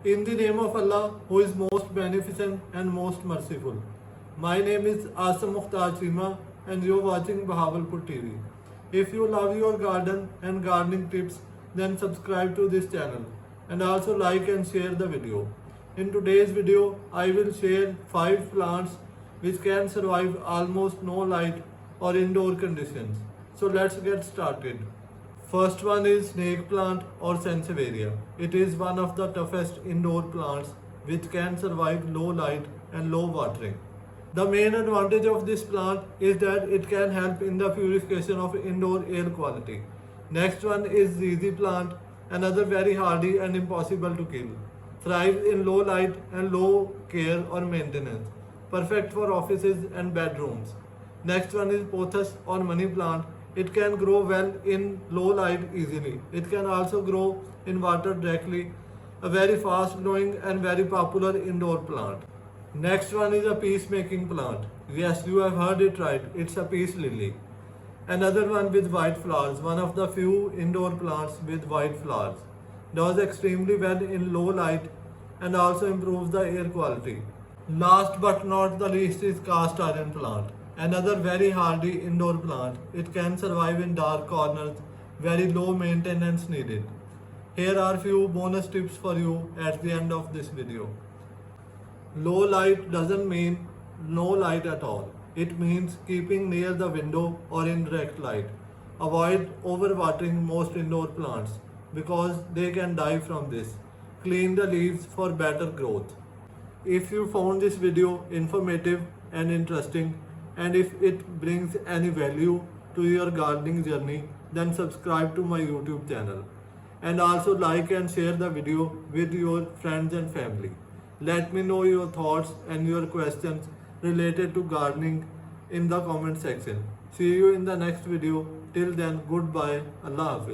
In the name of Allah, who is most beneficent and most merciful. My name is Asam Mukhtar Chima and you are watching Bahawalpur TV. If you love your garden and gardening tips, then subscribe to this channel and also like and share the video. In today's video, I will share 5 plants which can survive almost no light or indoor conditions. So let's get started. First one is snake plant or sansevieria. It is one of the toughest indoor plants which can survive low light and low watering. The main advantage of this plant is that it can help in the purification of indoor air quality. Next one is ZZ plant, another very hardy and impossible to kill. Thrives in low light and low care or maintenance. Perfect for offices and bedrooms. Next one is pothos or money plant. It can grow well in low light easily. It can also grow in water directly. A very fast growing and very popular indoor plant. Next one is a peacemaking plant. Yes, you have heard it right. It's a peace lily. Another one with white flowers. One of the few indoor plants with white flowers. Does extremely well in low light and also improves the air quality. Last but not the least is cast iron plant. Another very hardy indoor plant. It can survive in dark corners, very low maintenance needed. Here are few bonus tips for you at the end of this video. Low light doesn't mean no light at all. It means keeping near the window or in direct light. Avoid overwatering most indoor plants because they can die from this. Clean the leaves for better growth. If you found this video informative and interesting, and if it brings any value to your gardening journey, then subscribe to my YouTube channel. And also like and share the video with your friends and family. Let me know your thoughts and your questions related to gardening in the comment section. See you in the next video. Till then, goodbye. Allah Hafiz.